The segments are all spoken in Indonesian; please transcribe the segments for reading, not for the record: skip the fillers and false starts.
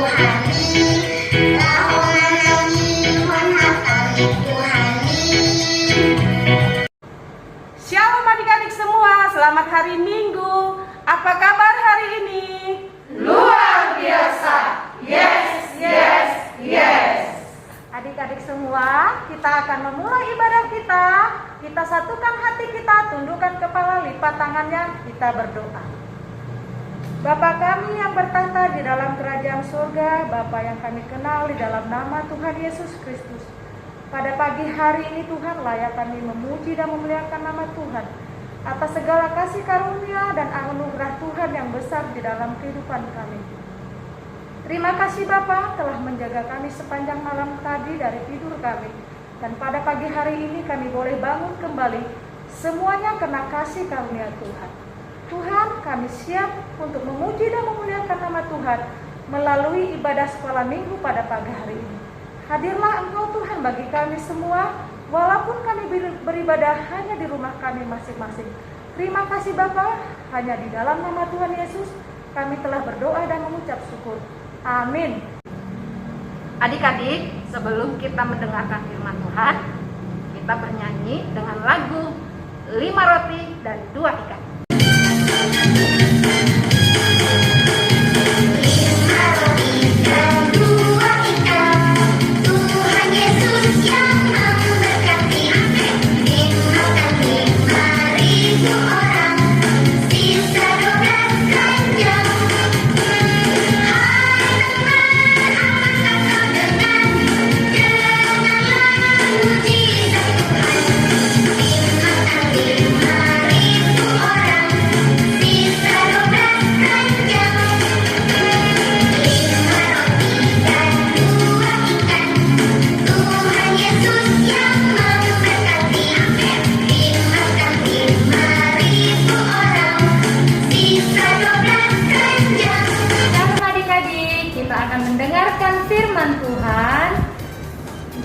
Shalom adik-adik semua, selamat hari Minggu. Apa kabar hari ini? Luar biasa. Yes, yes, yes. Adik-adik semua, kita akan memulai ibadah kita. Kita satukan hati kita, tundukkan kepala, lipat tangannya, kita berdoa. Bapa kami yang bertahta di dalam kerajaan surga, Bapa yang kami kenal di dalam nama Tuhan Yesus Kristus. Pada pagi hari ini Tuhan, layak kami memuji dan memuliakan nama Tuhan atas segala kasih karunia dan anugerah Tuhan yang besar di dalam kehidupan kami. Terima kasih Bapa telah menjaga kami sepanjang malam tadi dari tidur kami. Dan pada pagi hari ini kami boleh bangun kembali, semuanya karena kasih karunia Tuhan. Tuhan, kami siap untuk memuji dan memuliakan nama Tuhan melalui ibadah sekolah minggu pada pagi hari ini. Hadirlah Engkau Tuhan bagi kami semua, walaupun kami beribadah hanya di rumah kami masing-masing. Terima kasih Bapa, hanya di dalam nama Tuhan Yesus kami telah berdoa dan mengucap syukur. Amin. Adik-adik, sebelum kita mendengarkan firman Tuhan, kita bernyanyi dengan lagu 5 roti dan 2 ikan.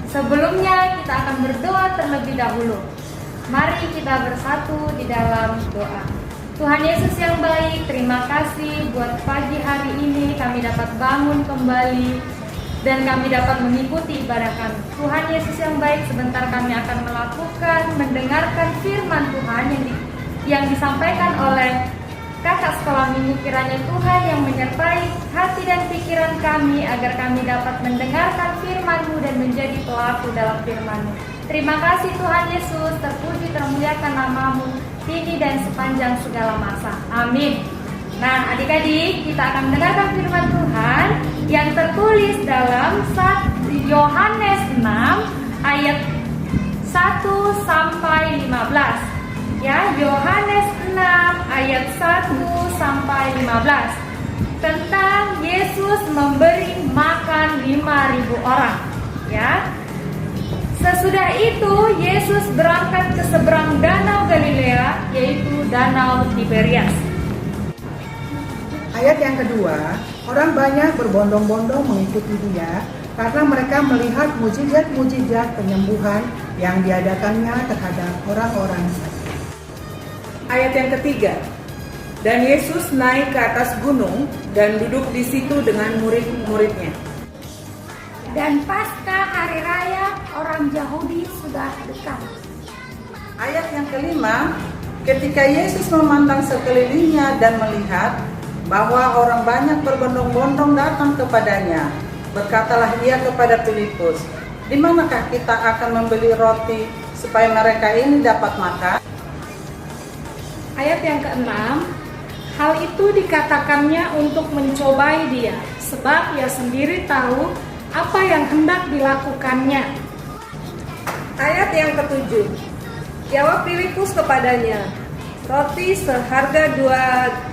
Sebelumnya kita akan berdoa terlebih dahulu. Mari kita bersatu di dalam doa. Tuhan Yesus yang baik, terima kasih buat pagi hari ini kami dapat bangun kembali dan kami dapat mengikuti ibadah kami. Tuhan Yesus yang baik, sebentar kami akan mendengarkan firman Tuhan yang disampaikan oleh Kakak sekolah minggu. Kiranya Tuhan yang menyertai hati dan pikiran kami agar kami dapat mendengarkan firman-Mu dan menjadi pelaku dalam firman-Mu. Terima kasih Tuhan Yesus, terpuji termuliakan nama-Mu kini dan sepanjang segala masa. Amin. Nah adik-adik, kita akan mendengarkan firman Tuhan yang tertulis dalam Yohanes 6 ayat 1 sampai 15. Ya, Yohanes 6 ayat 1 sampai 15 tentang Yesus memberi makan 5.000 orang. Ya. Sesudah itu Yesus berangkat ke seberang danau Galilea, yaitu danau Tiberias. Ayat yang kedua, orang banyak berbondong-bondong mengikuti Dia karena mereka melihat mujizat-mujizat penyembuhan yang diadakannya terhadap orang-orang sakit. Ayat yang ketiga, dan Yesus naik ke atas gunung dan duduk di situ dengan murid-muridnya. Dan pasca hari raya orang Yahudi sudah dekat. Ayat yang kelima, ketika Yesus memandang sekelilingnya dan melihat bahwa orang banyak berbondong-bondong datang kepadanya, berkatalah Ia kepada Filipus, di manakah kita akan membeli roti supaya mereka ini dapat makan? Ayat yang ke-6, hal itu dikatakannya untuk mencobai Dia, sebab Ia sendiri tahu apa yang hendak dilakukannya. Ayat yang ke-7, jawab Filipus kepadanya, roti seharga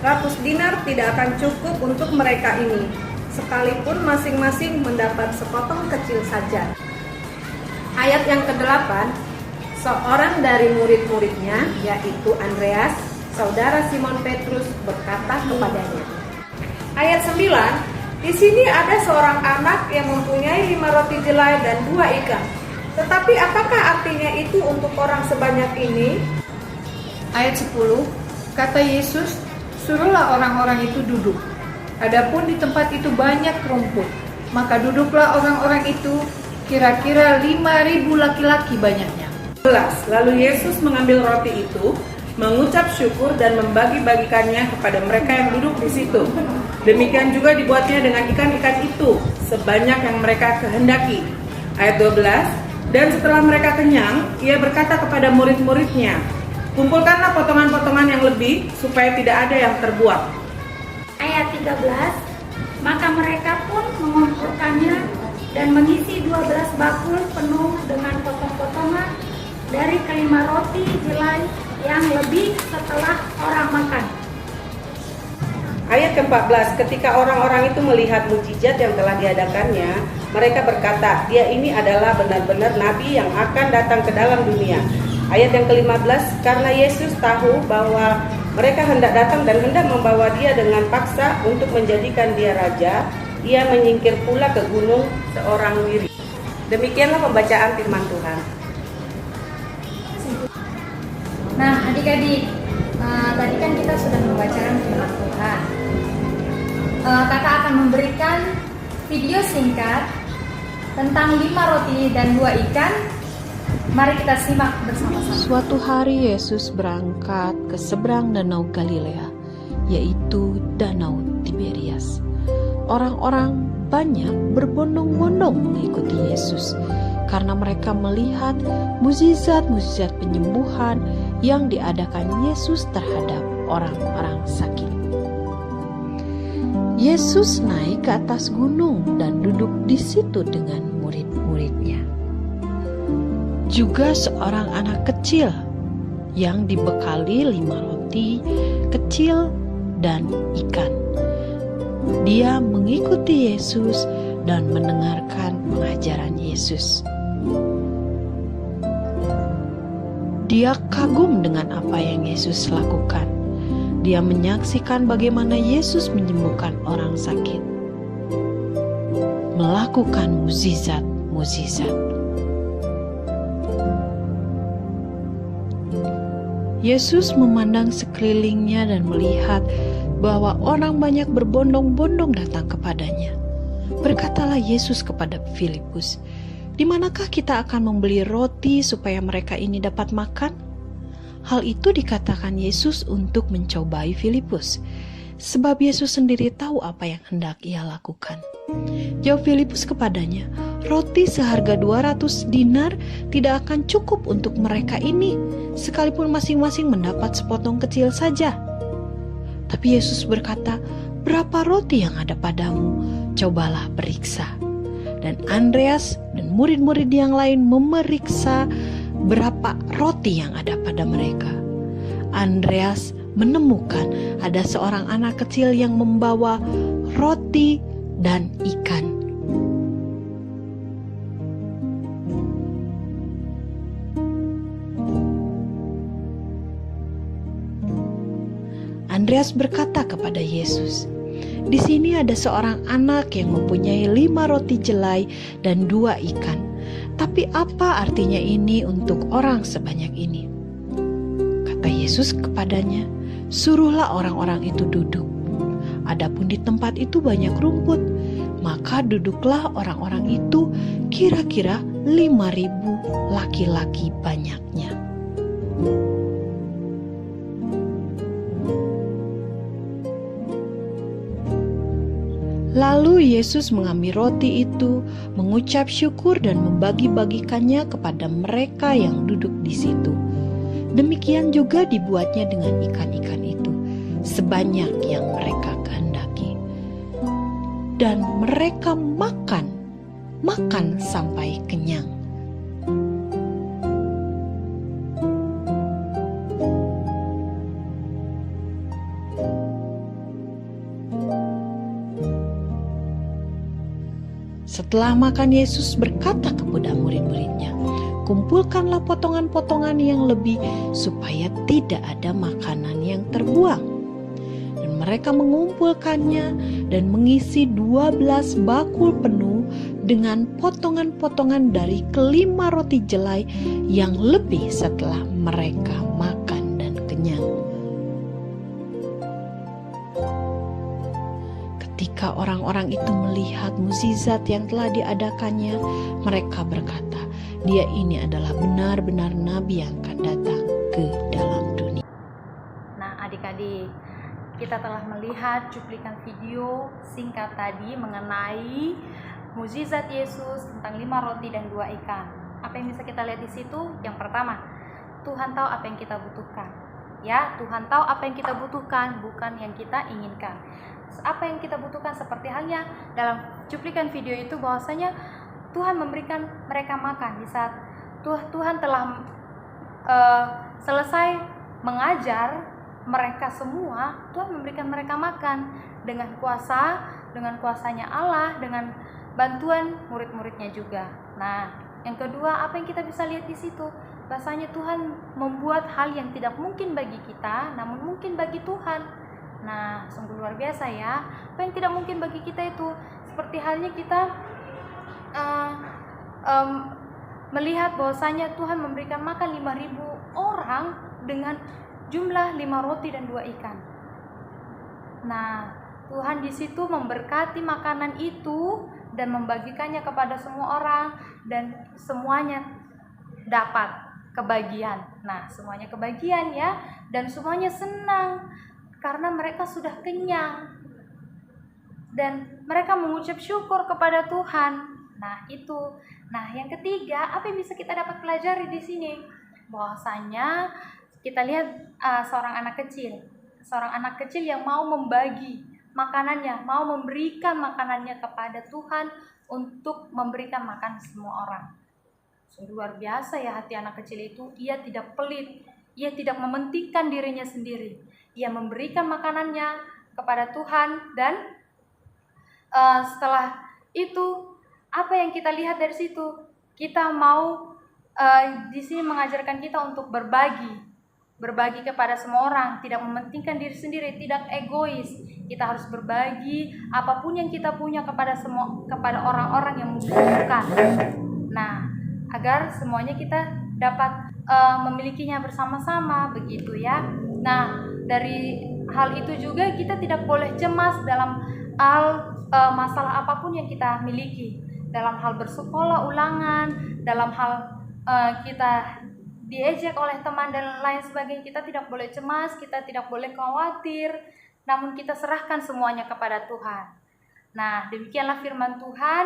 200 dinar tidak akan cukup untuk mereka ini, sekalipun masing-masing mendapat sepotong kecil saja. Ayat yang ke-8, seorang dari murid-muridnya, yaitu Andreas, saudara Simon Petrus, berkata kepadanya. Ayat 9, di sini ada seorang anak yang mempunyai 5 roti jelai dan 2 ikan. Tetapi apakah artinya itu untuk orang sebanyak ini? Ayat 10, kata Yesus, suruhlah orang-orang itu duduk. Adapun di tempat itu banyak rumput, maka duduklah orang-orang itu, kira-kira 5.000 laki-laki banyaknya. 11. Lalu Yesus mengambil roti itu, mengucap syukur dan membagi-bagikannya kepada mereka yang duduk di situ. Demikian juga dibuatnya dengan ikan-ikan itu, sebanyak yang mereka kehendaki. Ayat 12. Dan setelah mereka kenyang, ia berkata kepada murid-muridnya, kumpulkanlah potongan-potongan yang lebih, supaya tidak ada yang terbuang. Ayat 13, maka mereka pun mengumpulkannya dan mengisi 12 bakul penuh dengan potong-potongan dari kelima roti jelai yang lebih setelah orang makan. Ayat ke-14, ketika orang-orang itu melihat mukjizat yang telah diadakannya, mereka berkata, dia ini adalah benar-benar nabi yang akan datang ke dalam dunia. Ayat yang ke-15, karena Yesus tahu bahwa mereka hendak datang dan hendak membawa dia dengan paksa untuk menjadikan dia raja, ia menyingkir pula ke gunung seorang diri. Demikianlah pembacaan firman Tuhan. Nah, adik-adik, tadi kan kita sudah membacakan firman Tuhan. Kakak akan memberikan video singkat tentang 5 roti dan 2 ikan. Mari kita simak bersama-sama. Suatu hari Yesus berangkat ke seberang danau Galilea, yaitu Danau Tiberias. Orang-orang banyak berbondong-bondong mengikuti Yesus karena mereka melihat mukjizat-mukjizat penyembuhan yang diadakan Yesus terhadap orang-orang sakit. Yesus naik ke atas gunung dan duduk di situ dengan murid-muridnya. Juga seorang anak kecil yang dibekali 5 roti kecil dan ikan. Dia mengikuti Yesus dan mendengarkan pengajaran Yesus. Dia kagum dengan apa yang Yesus lakukan. Dia menyaksikan bagaimana Yesus menyembuhkan orang sakit, melakukan mukjizat-mukjizat. Yesus memandang sekelilingnya dan melihat bahwa orang banyak berbondong-bondong datang kepadanya. Berkatalah Yesus kepada Filipus, "Di manakah kita akan membeli roti supaya mereka ini dapat makan?" Hal itu dikatakan Yesus untuk mencobai Filipus, sebab Yesus sendiri tahu apa yang hendak ia lakukan. Jawab Filipus kepadanya, "Roti seharga 200 dinar tidak akan cukup untuk mereka ini, sekalipun masing-masing mendapat sepotong kecil saja." Tapi Yesus berkata, "Berapa roti yang ada padamu? Cobalah periksa." Dan Andreas dan murid-murid yang lain memeriksa berapa roti yang ada pada mereka. Andreas menemukan ada seorang anak kecil yang membawa roti dan ikan. Andreas berkata kepada Yesus, "Di sini ada seorang anak yang mempunyai 5 roti jelai dan 2 ikan. Tapi apa artinya ini untuk orang sebanyak ini?" Kata Yesus kepadanya, "Suruhlah orang-orang itu duduk. Adapun di tempat itu banyak rumput, maka duduklah orang-orang itu, kira-kira 5.000 laki-laki banyaknya." Lalu Yesus mengambil roti itu, mengucap syukur dan membagi-bagikannya kepada mereka yang duduk di situ. Demikian juga dibuatnya dengan ikan-ikan itu, sebanyak yang mereka kehendaki. Dan mereka makan sampai kenyang. Setelah makan, Yesus berkata kepada murid-muridnya, "Kumpulkanlah potongan-potongan yang lebih supaya tidak ada makanan yang terbuang." Dan mereka mengumpulkannya dan mengisi 12 bakul penuh dengan potongan-potongan dari kelima roti jelai yang lebih setelah mereka makan dan kenyang. Ketika orang-orang itu melihat mukjizat yang telah diadakannya, mereka berkata, "Dia ini adalah benar-benar nabi yang akan datang ke dalam dunia." Nah, adik-adik, kita telah melihat cuplikan video singkat tadi mengenai mukjizat Yesus tentang 5 roti dan 2 ikan. Apa yang bisa kita lihat di situ? Yang pertama, Tuhan tahu apa yang kita butuhkan. Ya, Tuhan tahu apa yang kita butuhkan, bukan yang kita inginkan. Apa yang kita butuhkan seperti halnya dalam cuplikan video itu, bahwasanya Tuhan memberikan mereka makan di saat Tuhan telah selesai mengajar mereka semua. Tuhan memberikan mereka makan dengan kuasanya Allah, dengan bantuan murid-muridnya juga. Nah, yang kedua, apa yang kita bisa lihat di situ? Bahasanya Tuhan membuat hal yang tidak mungkin bagi kita, namun mungkin bagi Tuhan. Nah, sungguh luar biasa ya. Apa yang tidak mungkin bagi kita itu seperti halnya kita melihat bahwasanya Tuhan memberikan makan 5.000 orang dengan jumlah 5 roti dan 2 ikan. Nah, Tuhan di situ memberkati makanan itu dan membagikannya kepada semua orang, dan semuanya dapat kebagian. Nah, semuanya kebagian ya, dan semuanya senang karena mereka sudah kenyang dan mereka mengucap syukur kepada Tuhan. Nah, itu. Nah, yang ketiga, apa yang bisa kita dapat pelajari di sini? Bahwasanya kita lihat seorang anak kecil yang mau membagi makanannya, mau memberikan makanannya kepada Tuhan untuk memberikan makan semua orang. Sungguh luar biasa ya hati anak kecil itu. Ia tidak pelit, ia tidak mementingkan dirinya sendiri. Ia memberikan makanannya kepada Tuhan, dan setelah itu apa yang kita lihat dari situ? Kita mau di sini mengajarkan kita untuk berbagi kepada semua orang, tidak mementingkan diri sendiri, tidak egois. Kita harus berbagi apapun yang kita punya kepada orang-orang yang membutuhkan. Nah, agar semuanya kita dapat memilikinya bersama-sama, begitu ya. Nah, dari hal itu juga kita tidak boleh cemas dalam hal masalah apapun yang kita miliki. Dalam hal bersekolah ulangan, dalam hal kita diejek oleh teman dan lain sebagainya, kita tidak boleh cemas, kita tidak boleh khawatir, namun kita serahkan semuanya kepada Tuhan. Nah, demikianlah firman Tuhan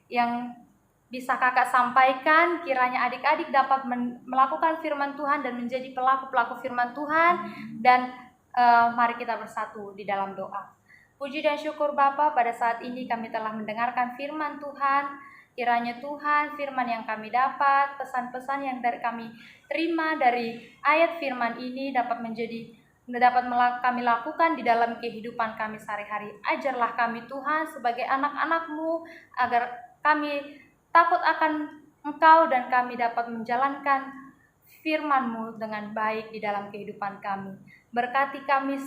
yang bisa kakak sampaikan. Kiranya adik-adik dapat melakukan firman Tuhan dan menjadi pelaku-pelaku firman Tuhan. Dan mari kita bersatu di dalam doa. Puji dan syukur Bapa, pada saat ini kami telah mendengarkan firman Tuhan. Kiranya Tuhan, firman yang kami dapat, pesan-pesan yang kami terima dari ayat firman ini dapat kami lakukan di dalam kehidupan kami sehari-hari. Ajarlah kami Tuhan sebagai anak-anak-Mu, agar kami takut akan Engkau dan kami dapat menjalankan firman-Mu dengan baik di dalam kehidupan kami. Berkati kami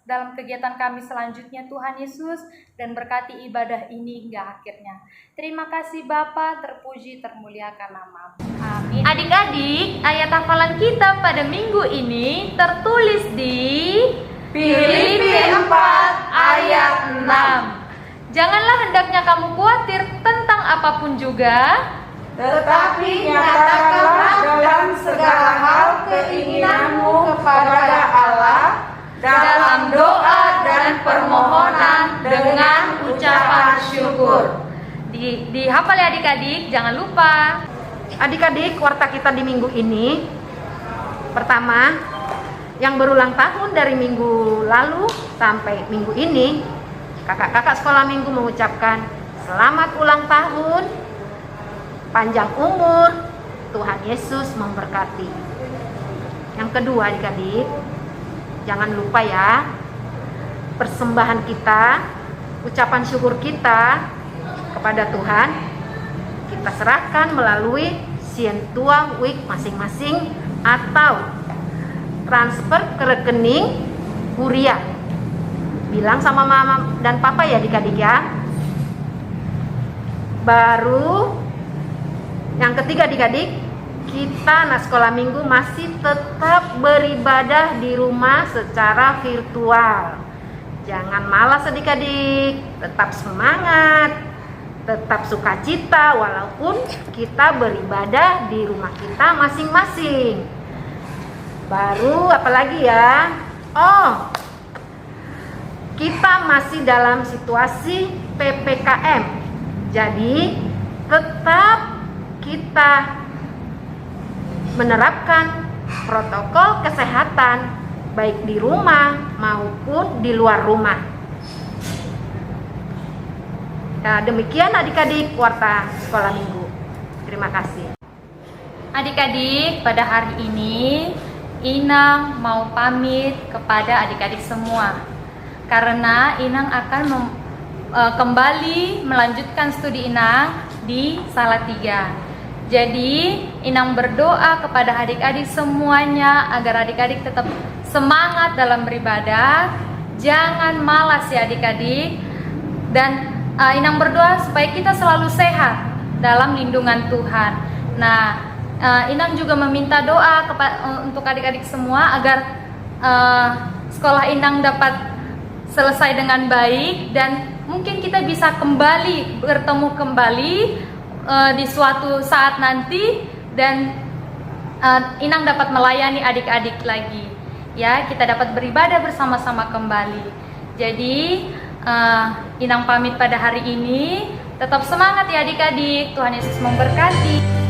dalam kegiatan kami selanjutnya Tuhan Yesus, dan berkati ibadah ini hingga akhirnya. Terima kasih Bapa, terpuji termuliakan nama-Mu. Amin. Adik-adik, ayat hafalan kita pada minggu ini tertulis di Filipi 4 ayat 6. Janganlah hendaknya kamu khawatir tentang apapun juga, Tetapi nyatakanlah dalam segala hal keinginanmu kepada Allah dalam doa dan permohonan dengan ucapan syukur. Dihafal ya adik-adik, jangan lupa. Adik-adik, warta kita di minggu ini, pertama, yang berulang tahun dari minggu lalu sampai minggu ini, kakak-kakak sekolah minggu mengucapkan selamat ulang tahun, panjang umur, Tuhan Yesus memberkati. Yang kedua adik-adik, jangan lupa ya, persembahan kita, ucapan syukur kita kepada Tuhan, kita serahkan melalui Sientua Week masing-masing atau transfer ke rekening Huria. Bilang sama mama dan papa ya adik-adik ya. Baru yang ketiga adik-adik, kita anak sekolah minggu masih tetap beribadah di rumah secara virtual. Jangan malas adik-adik, tetap semangat, tetap sukacita walaupun kita beribadah di rumah kita masing-masing. Baru apalagi ya? Oh, kita masih dalam situasi PPKM. Jadi tetap kita menerapkan protokol kesehatan baik di rumah maupun di luar rumah. Nah, demikian adik-adik warta sekolah minggu. Terima kasih. Adik-adik, pada hari ini Inang mau pamit kepada adik-adik semua karena Inang akan kembali melanjutkan studi Inang di Salatiga. Jadi Inang berdoa kepada adik-adik semuanya agar adik-adik tetap semangat dalam beribadah, jangan malas ya adik-adik, dan Inang berdoa supaya kita selalu sehat dalam lindungan Tuhan. Nah, Inang juga meminta doa untuk adik-adik semua agar sekolah Inang dapat selesai dengan baik dan mungkin kita bisa bertemu kembali di suatu saat nanti dan Inang dapat melayani adik-adik lagi. Ya, kita dapat beribadah bersama-sama kembali. Jadi Inang pamit pada hari ini. Tetap semangat ya adik-adik. Tuhan Yesus memberkati.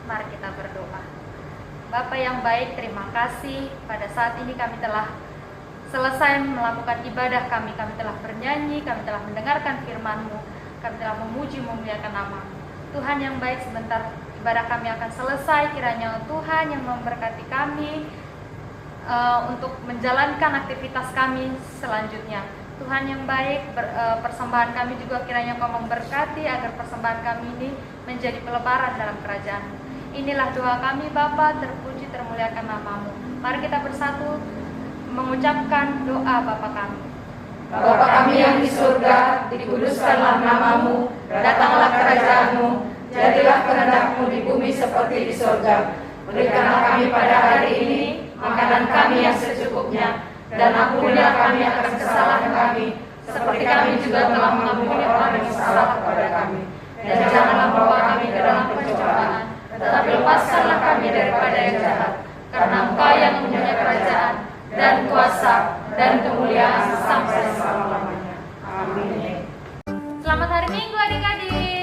Mari kita berdoa. Bapa yang baik, terima kasih pada saat ini kami telah selesai melakukan ibadah kami telah bernyanyi, kami telah mendengarkan firman-Mu, kami telah memuji memuliakan nama-Mu. Tuhan yang baik, sebentar ibadah kami akan selesai, kiranya Tuhan yang memberkati kami untuk menjalankan aktivitas kami selanjutnya. Tuhan yang baik, persembahan kami juga kiranya Kau memberkati agar persembahan kami ini menjadi pelebaran dalam kerajaan-Mu. Inilah doa kami Bapa, terpuji termuliakan nama-Mu. Mari kita bersatu mengucapkan doa Bapa kami. Bapa kami yang di surga, dikuduskanlah nama-Mu, datanglah kerajaan-Mu, jadilah kehendak-Mu di bumi seperti di surga. Berikanlah kami pada hari ini makanan kami yang secukupnya, dan ampunilah kami akan kesalahan kami, seperti kami juga telah mengampuni orang yang salah kepada kami. Dan janganlah membawa kami ke dalam pencobaan, tetapi lepaskanlah kami daripada yang jahat, karena Engkau yang mempunyai kerajaan, dan kuasa, dan kemuliaan sampai selama-lamanya. Amin. Selamat hari Minggu adik-adik.